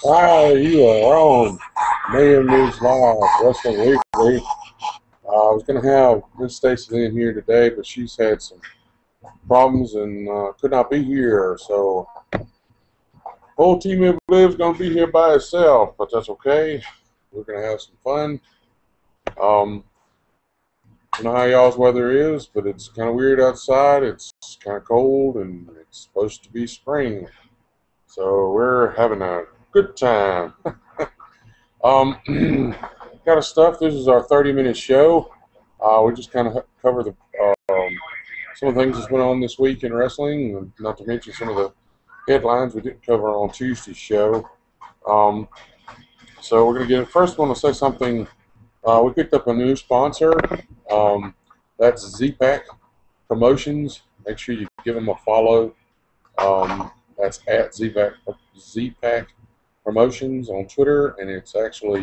Hi, you are on Mayhem News Live, Wrestling Weekly. I was going to have Miss Stacy in here today, but she's had some problems and could not be here. So, whole team of Liv's going to be here by itself, but that's okay. We're going to have some fun. I don't know how y'all's weather is, but it's kind of weird outside. It's kind of cold, and it's supposed to be spring. So, we're having a good time. Kind of stuff. This is our 30-minute show. We just kind of cover the some of the things that's went on this week in wrestling, and not to mention some of the headlines we didn't cover on Tuesday's show. So we're going to get first. I want to say something. We picked up a new sponsor. That's Z-Pack Promotions. Make sure you give them a follow. That's at Z-Pack Promotions on Twitter, and it's actually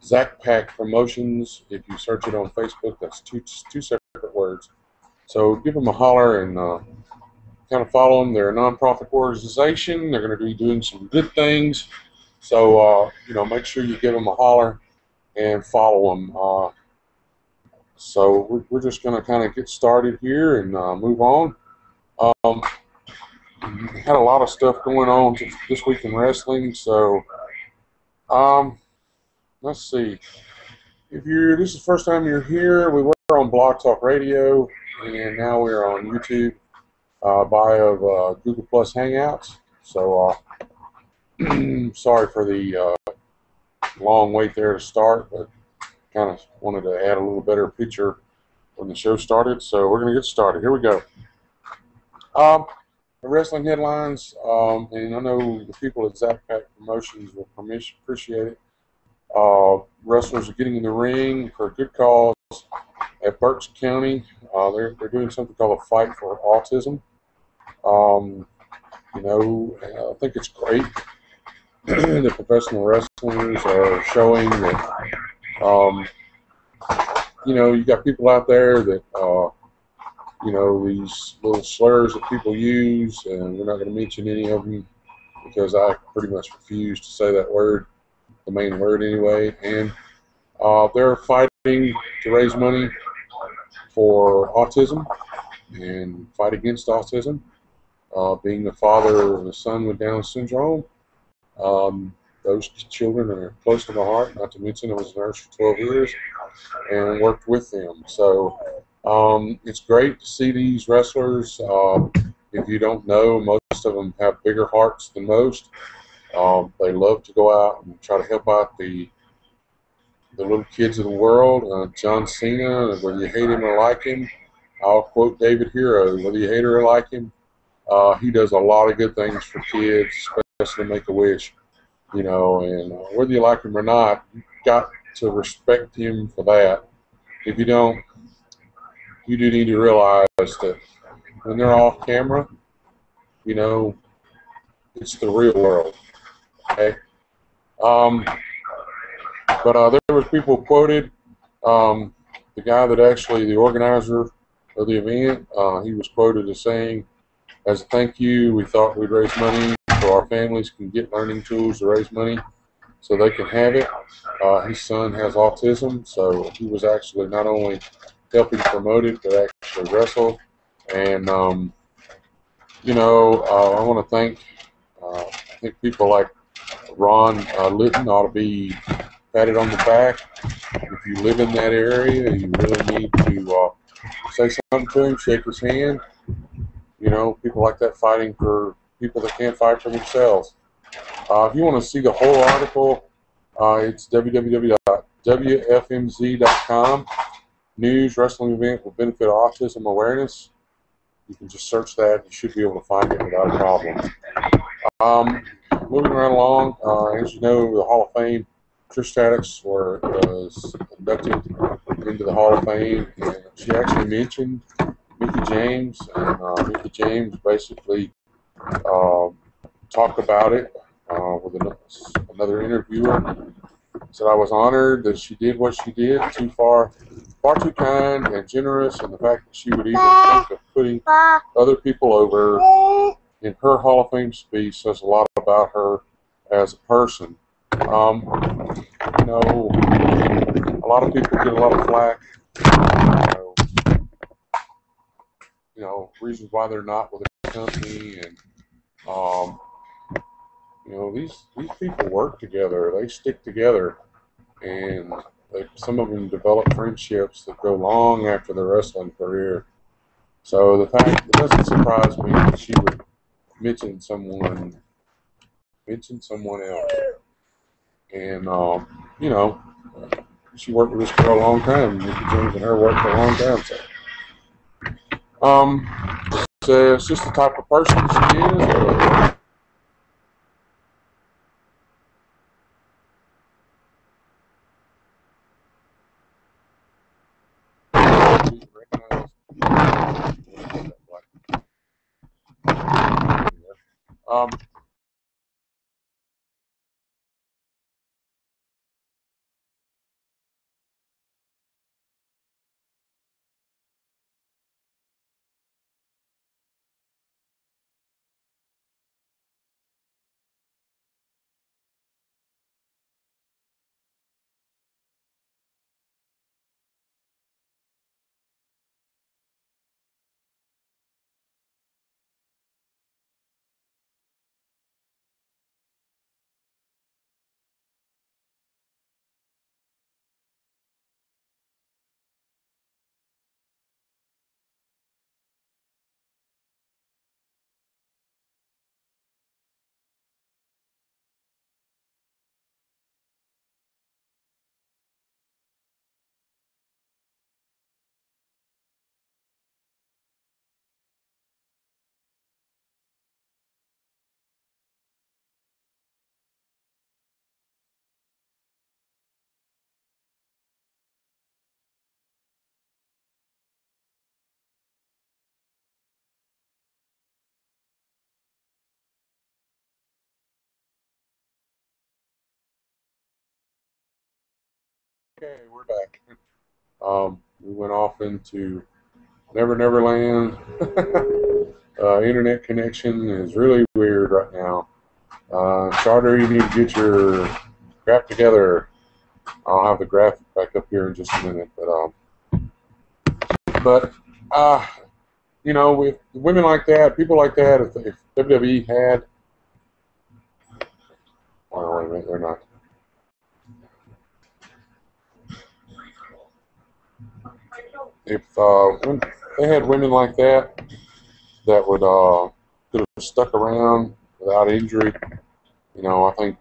Zach Pack Promotions. If you search it on Facebook, that's two separate words. So give them a holler and kind of follow them. They're a nonprofit organization. They're going to be doing some good things. So make sure you give them a holler and follow them. So we're just going to kind of get started here and move on. Had a lot of stuff going on this week in wrestling, so let's see. If this is the first time you're here, we were on Blog Talk Radio, and now we're on YouTube via Google Plus Hangouts. So sorry for the long wait there to start, but kind of wanted to add a little better picture when the show started. So we're going to get started. Here we go. The wrestling headlines, and I know the people at Zach Pack Promotions will appreciate it. Wrestlers are getting in the ring for a good cause at Berks County. They're doing something called a Fight for Autism. I think it's great. The professional wrestlers are showing that, you got people out there that, these little slurs that people use, and we're not going to mention any of them because I pretty much refuse to say that word, the main word anyway. And they're fighting to raise money for autism and fight against autism. Being the father of a son with Down syndrome, those children are close to my heart, not to mention I was a nurse for 12 years and worked with them. So it's great to see these wrestlers. If you don't know, most of them have bigger hearts than most. They love to go out and try to help out the little kids of the world. John Cena, whether you hate him or like him, I'll quote David Hero, whether you hate or like him, He does a lot of good things for kids, especially Make-A-Wish, you know, and whether you like him or not, you've got to respect him for that. If you don't, you do need to realize that when they're off camera, you know, it's the real world, okay? Um, but there was people quoted, the guy that actually, the organizer of the event, he was quoted as saying, as a thank you, we thought we'd raise money so our families can get learning tools to raise money so they can have it. His son has autism, so he was actually not only helping promote it, but actually wrestle. And, you know, I want to thank, I think people like Ron Litton ought to be patted on the back. If you live in that area, you really need to say something to him, shake his hand. You know, people like that fighting for people that can't fight for themselves. If you want to see the whole article, it's www.wfmz.com. News Wrestling Event will benefit autism awareness. You can just search that. You should be able to find it without a problem. Moving right along, as you know, the Hall of Fame, Trish Stratus was inducted into the Hall of Fame, and she actually mentioned Mickey James, and Mickey James basically talked about it with another interviewer. Said I was honored that she did what she did, far too kind and generous, and the fact that she would even think of putting other people over in her Hall of Fame speech says a lot about her as a person. You know, a lot of people get a lot of flack. You know, reasons why they're not with the company, and you know, these people work together. They stick together, and some of them develop friendships that go long after their wrestling career. So the fact, it doesn't surprise me that she would mention someone else. And you know, she worked with this girl a long time. Mickey James and her worked for a long time. So it's just the type of person she is. Um, okay, we're back. We went off into Never Never Land. Internet connection is really weird right now. Charter, you need to get your crap together. I'll have the graphic back up here in just a minute. But you know, with women like that, people like that, if WWE had, oh, wait a minute, they're not. If when they had women like that would could have stuck around without injury, you know, I think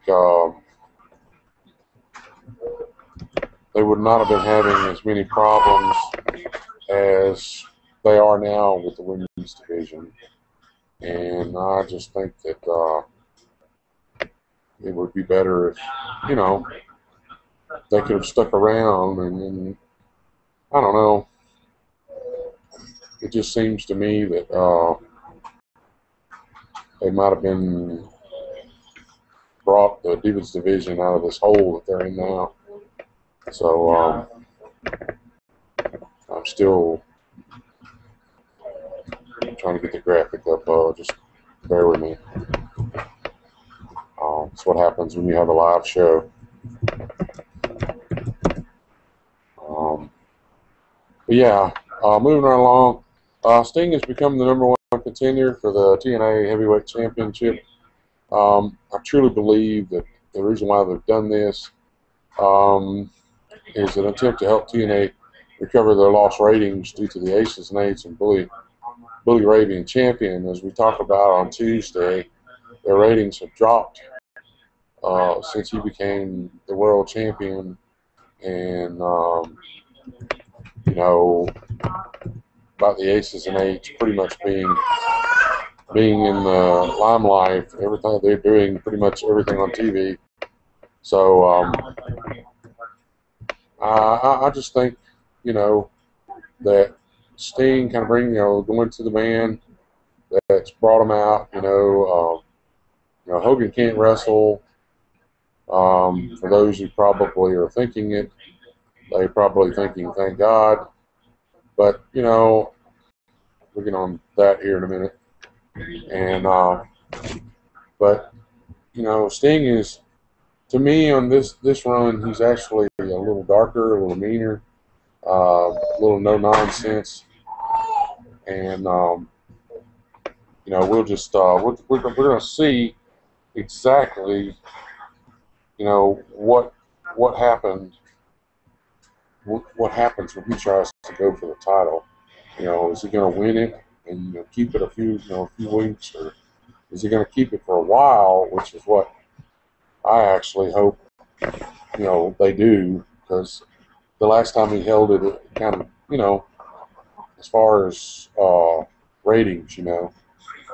they would not have been having as many problems as they are now with the women's division. And I just think that it would be better if, you know, they could have stuck around. And I don't know. It just seems to me that they might have been brought the Divas division out of this hole that they're in now. So I'm still trying to get the graphic up. Just bear with me. That's what happens when you have a live show. But yeah, moving right along. Sting has become the #1 contender for the TNA Heavyweight Championship. I truly believe that the reason why they've done this is an attempt to help TNA recover their lost ratings due to the Aces and Eights and Bully Ray being champion. As we talked about on Tuesday, their ratings have dropped since he became the world champion, and you know, about the Aces and Eights pretty much being in the limelight. Everything they're doing, pretty much everything on TV. So I just think, you know, that Sting kind of going to the man that's brought him out. You know, Hogan can't wrestle. For those who probably are thinking it, they're probably thinking, thank God. But, you know, we'll get on that here in a minute. And, but, you know, Sting is, to me, on this run, he's actually a little darker, a little meaner, a little no-nonsense. And, you know, we'll just, we're going to see exactly, you know, what happened. What happens when he tries to go for the title? You know, is he going to win it and keep it a few weeks, or is he going to keep it for a while? Which is what I actually hope, you know, they do, because the last time he held it, it kind of, you know, as far as ratings, you know,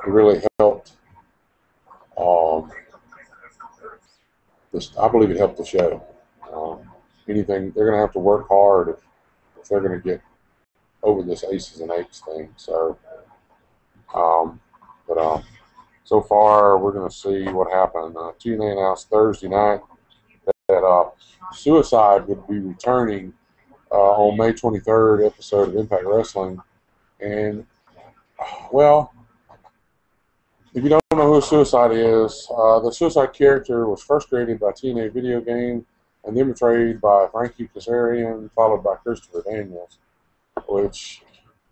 it really helped. I believe it helped the show. Anything, they're going to have to work hard if they're going to get over this Aces and Eights thing. So, so far we're going to see what happened. TNA announced Thursday night that Suicide would be returning on May 23rd episode of Impact Wrestling. And, well, if you don't know who Suicide is, the Suicide character was first created by TNA video game and then portrayed by Frankie Kazarian, followed by Christopher Daniels, which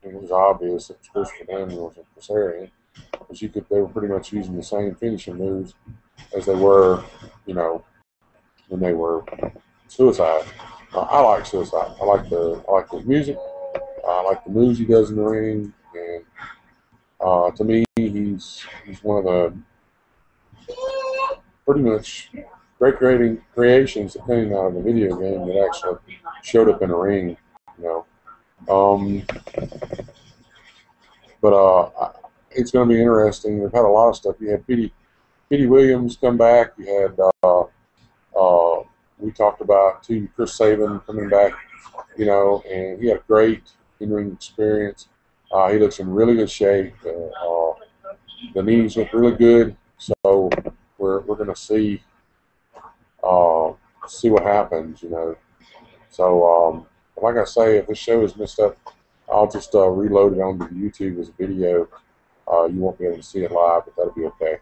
it was obvious it was Christopher Daniels and Kazarian, because they were pretty much using the same finishing moves as they were, you know, when they were Suicide. I like Suicide. I like his music. I like the moves he does in the ring, and to me, he's one of the pretty much great creations that came out of a video game that actually showed up in a ring, you know. But it's going to be interesting. They've had a lot of stuff. You had Petey Williams come back. You had we talked about too, Chris Sabin coming back, you know, and he had a great in-ring experience. He looks in really good shape. The knees look really good. So we're going to see what happens, you know. So like I say, if this show is messed up, I'll just reload it onto YouTube as a video. You won't be able to see it live, but that'll be okay.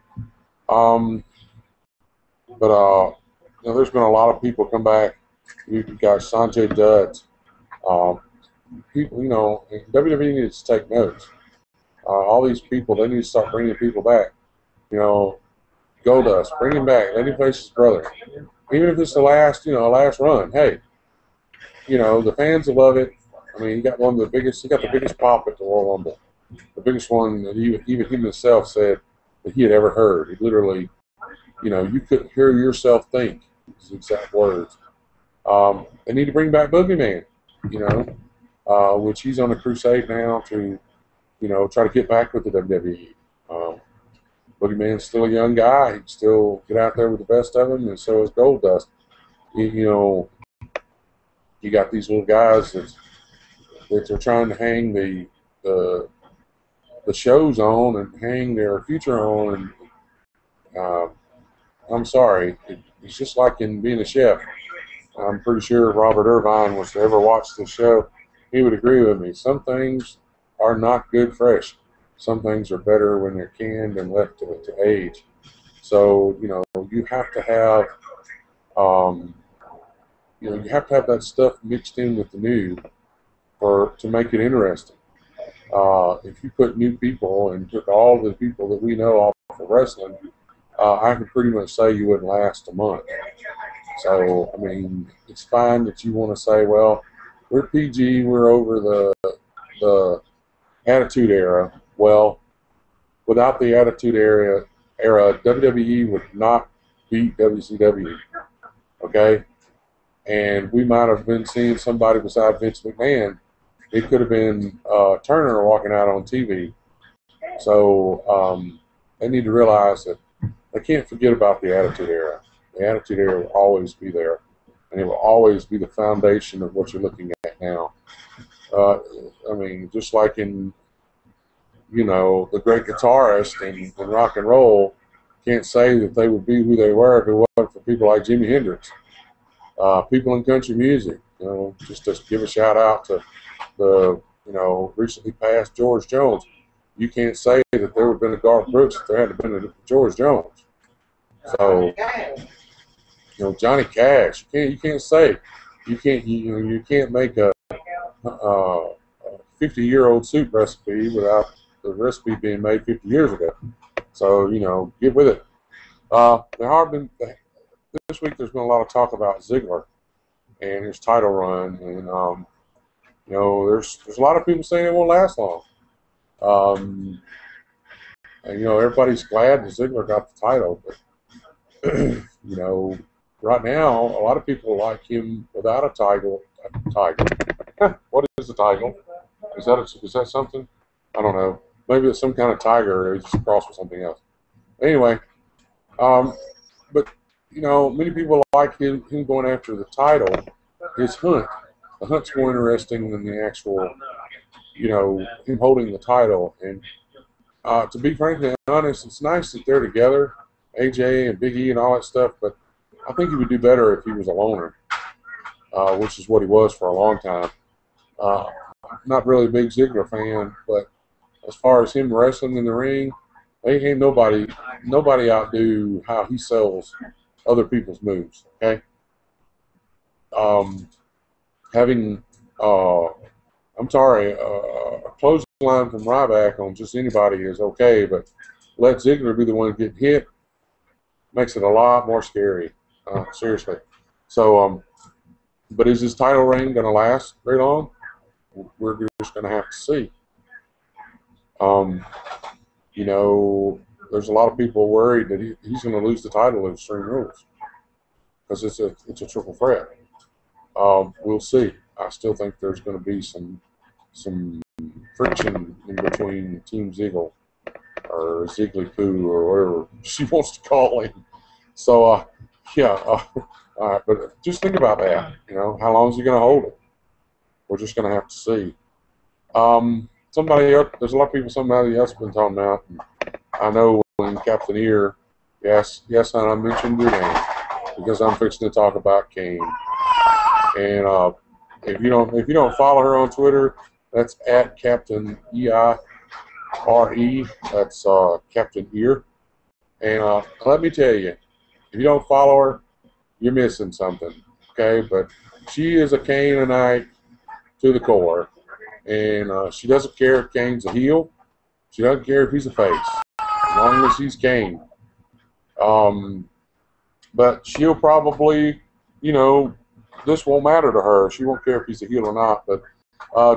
You know, there's been a lot of people come back. You've got Sanjay Dutt. People, you know, WWE needs to take notes. All these people, they need to start bringing people back. You know, Goldust, bring him back. Let him face his brother. Even if it's the last run. Hey, you know, the fans will love it. I mean, he got the biggest pop at the Royal Rumble. The biggest one that even him himself said that he had ever heard. He literally, you know, you couldn't hear yourself think. His exact words. They need to bring back Boogeyman, you know, which he's on a crusade now to, you know, try to get back with the WWE. Boogeyman's still a young guy. He can still get out there with the best of them, and so is Goldust. You know, you got these little guys that are trying to hang the shows on and hang their future on, and I'm sorry, it's just like in being a chef. I'm pretty sure if Robert Irvine was to ever watch this show, he would agree with me. Some things are not good fresh. Some things are better when they're canned and left to age. So, you know, you have to have, you have to have that stuff mixed in with the new to make it interesting. If you put new people and took all the people that we know off of wrestling, I can pretty much say you wouldn't last a month. So, I mean, it's fine that you want to say, well, we're PG, we're over the Attitude Era. Well, without the Attitude Era, WWE would not beat WCW. Okay? And we might have been seeing somebody beside Vince McMahon. It could have been Turner walking out on TV. So they need to realize that they can't forget about the Attitude Era. The Attitude Era will always be there, and it will always be the foundation of what you're looking at now. I mean, just like in, you know, the great guitarist in rock and roll can't say that they would be who they were if it wasn't for people like Jimi Hendrix. People in country music, you know, just to give a shout out to the, you know, recently passed George Jones. You can't say that there would have been a Garth Brooks if there hadn't been a George Jones. So, you know, Johnny Cash. You can't say you can't make a 50-year-old soup recipe without the recipe being made 50 years ago. So, you know, get with it. This week there's been a lot of talk about Ziggler and his title run, and you know, there's a lot of people saying it won't last long. And, you know, everybody's glad that Ziggler got the title, but you know, right now a lot of people like him without a title. What is a title? Is that something? I don't know. Maybe it's some kind of tiger. It's just crossed with something else. Anyway, but you know, many people like him going after the title. His hunt. The hunt's more interesting than the actual, you know, him holding the title. And to be frankly honest, it's nice that they're together, AJ and Big E and all that stuff, but I think he would do better if he was a loner, which is what he was for a long time. Not really a big Ziggler fan, but as far as him wrestling in the ring, ain't nobody outdo how he sells other people's moves. Okay, having I'm sorry, a clothesline from Ryback on just anybody is okay, but let Ziggler be the one getting hit makes it a lot more scary. Seriously. So, but is his title reign going to last very long? We're just going to have to see. You know, there's a lot of people worried that he's going to lose the title at Extreme Rules because it's a triple threat. We'll see. I still think there's going to be some friction in between Team Ziggler or Ziggly-Poo or whatever she wants to call him. So, yeah. All right, but just think about that. You know, how long is he going to hold it? We're just going to have to see. Somebody else, there's a lot of people somebody else has been talking about. I know when Captain Ear, yes, and I mentioned your name because I'm fixing to talk about Kane. And if you don't follow her on Twitter, that's at Captain EIRE. That's Captain Ear. And let me tell you, if you don't follow her, you're missing something. Okay, but she is a Canaanite to the core. And she doesn't care if Kane's a heel. She doesn't care if he's a face, as long as he's Kane. But she'll probably, you know, this won't matter to her. She won't care if he's a heel or not. But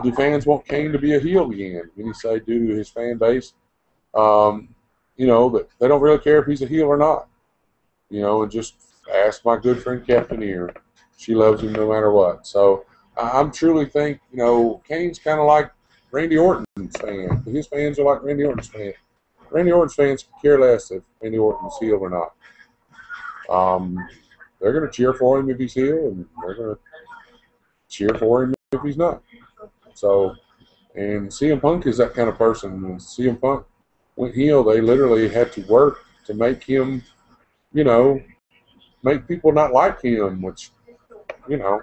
do fans want Kane to be a heel again? Can you say due to his fan base? You know, that they don't really care if he's a heel or not. You know, and just ask my good friend Captain Ear. She loves him no matter what. So I'm truly think, you know, Kane's kind of like Randy Orton's fan. His fans are like Randy Orton's fan. Randy Orton's fans could care less if Randy Orton's heel or not. They're going to cheer for him if he's heel, and they're going to cheer for him if he's not. So, and CM Punk is that kind of person. When CM Punk went heel, they literally had to work to make him, you know, make people not like him, which, you know,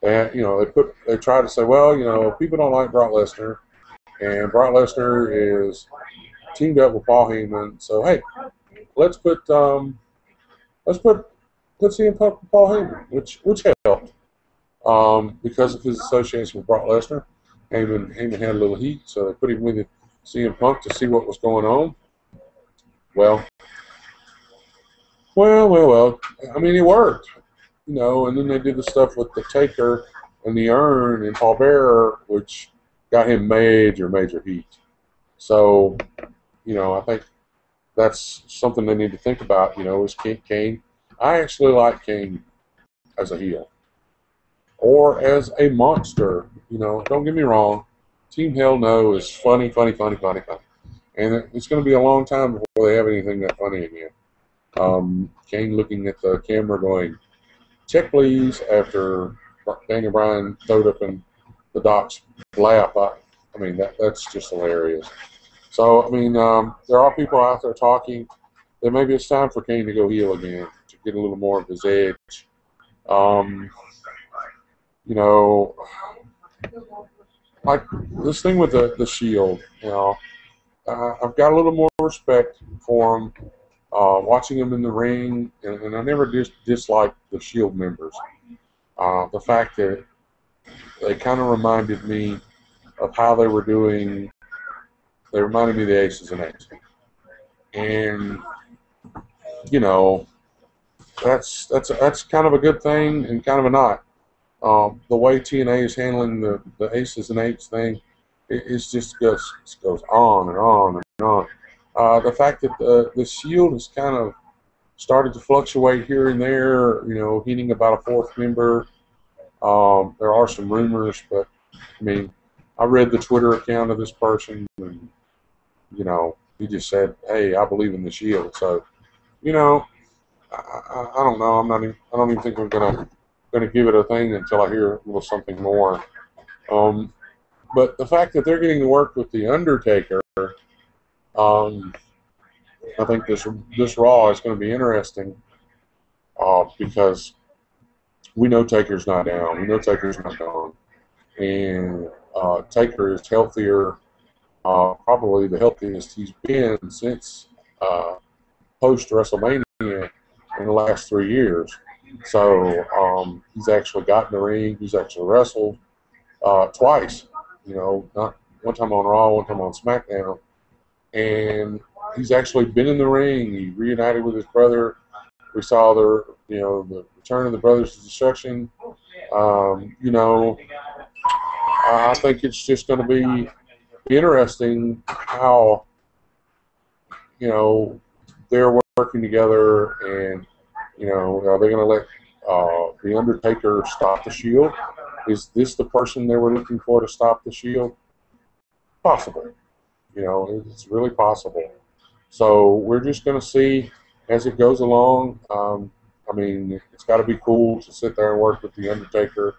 they try to say, well, you know, people don't like Brock Lesnar, and Brock Lesnar is teamed up with Paul Heyman, so hey, let's put CM Punk with Paul Heyman, which helped because of his association with Brock Lesnar. Heyman had a little heat, so they put him with CM Punk to see what was going on. Well. I mean, it worked, you know. And then they did the stuff with the Taker and the Urn and Paul Bearer, which got him major heat. So, you know, I think that's something they need to think about. You know, is Kane? I actually like Kane as a heel or as a monster. You know, don't get me wrong. Team Hell No is funny, and it's going to be a long time before they have anything that funny again. Kane looking at the camera going, check please, after Daniel Bryan throwed up in the Doc's lap. I mean, that's just hilarious. So, I mean, there are people out there talking that maybe it's time for Kane to go heel again to get a little more of his edge. You know, like this thing with the Shield, you know, I've got a little more respect for him. Watching them in the ring, and I never disliked the Shield members. The fact that they kind of reminded me of how they were doing. They reminded me of the Aces and Eights, and you know, that's kind of a good thing and kind of a not. The way TNA is handling the Aces and Eights thing, it just goes on and on and on. The fact that the Shield has kind of started to fluctuate here and there, you know, hinting about a fourth member. There are some rumors, but I mean, I read the Twitter account of this person, and you know, he just said, "Hey, I believe in the Shield." So, you know, I don't know. I don't even think I'm gonna give it a thing until I hear a little something more. But the fact that they're getting to work with the Undertaker. I think this Raw is going to be interesting because we know Taker's not down. We know Taker's not gone. And Taker is healthier, probably the healthiest he's been since post-WrestleMania in the last 3 years. So he's actually got in the ring. He's actually wrestled twice. You know, not one time on Raw, one time on SmackDown. And he's actually been in the ring. He reunited with his brother. We saw the return of the Brothers of Destruction. You know, I think it's just going to be interesting how, you know, they're working together, and you know, are they going to let the Undertaker stop the Shield? Is this the person they were looking for to stop the Shield? Possible. You know, it's really possible. So we're just going to see as it goes along. I mean, it's got to be cool to sit there and work with the Undertaker.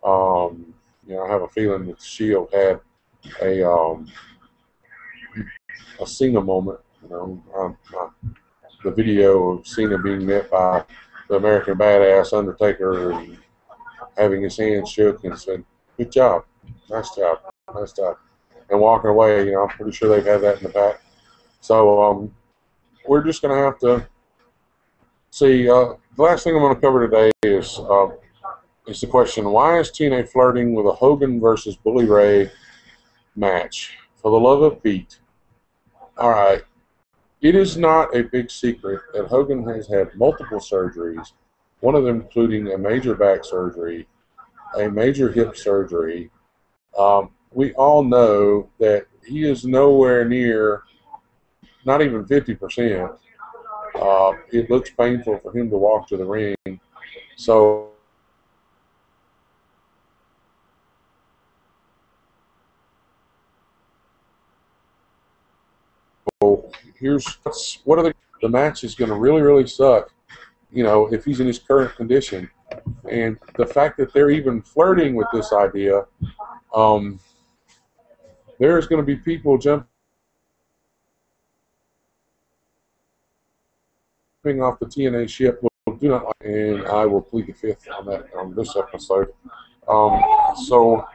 You know, I have a feeling that the Shield had a Cena moment. You know, the video of Cena being met by the American Badass Undertaker and having his hand shook and said, "Good job, nice job, nice job," and walking away. You know, I'm pretty sure they've had that in the back. So we're just going to have to see. The last thing I'm going to cover today is the question: why is TNA flirting with a Hogan versus Bully Ray match? For the love of Pete! All right, it is not a big secret that Hogan has had multiple surgeries, one of them including a major back surgery, a major hip surgery. We all know that he is nowhere near, not even 50%. It looks painful for him to walk to the ring. So what are the match is going to really suck, you know, if he's in his current condition. And the fact that they're even flirting with this idea, there's going to be people jumping off the TNA ship. Will do not, and I will plead the fifth on that on this episode. So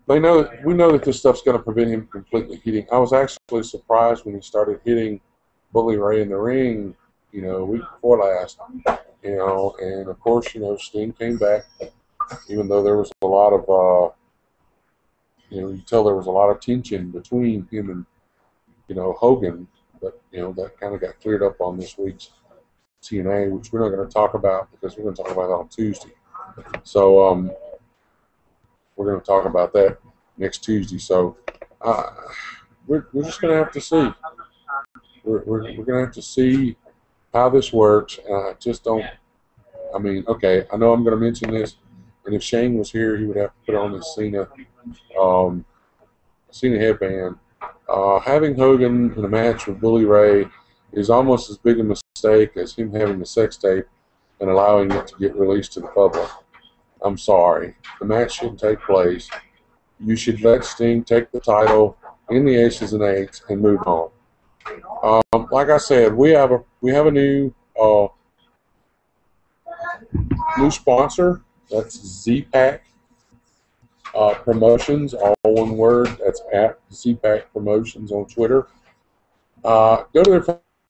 we know that this stuff's going to prevent him completely hitting. I was actually surprised when he started hitting Bully Ray in the ring, you know, a week before last. You know, and of course, you know, Sting came back, even though there was a lot of, you know, you tell there was a lot of tension between him and, you know, Hogan. But, you know, that kind of got cleared up on this week's TNA, which we're not going to talk about because we're going to talk about it on Tuesday. So we're going to talk about that next Tuesday. So we're just going to have to see. We're going to have to see how this works. I just don't. I mean, okay, I know I'm going to mention this, and if Shane was here, he would have to put on his Cena headband. Having Hogan in a match with Bully Ray is almost as big a mistake as him having the sex tape and allowing it to get released to the public. I'm sorry. The match shouldn't take place. You should let Sting take the title in the Aces and Eights and move on. Like I said, we have a new sponsor. That's Z-Pack Promotions, all one word. That's at Z-Pack Promotions on Twitter. Go to their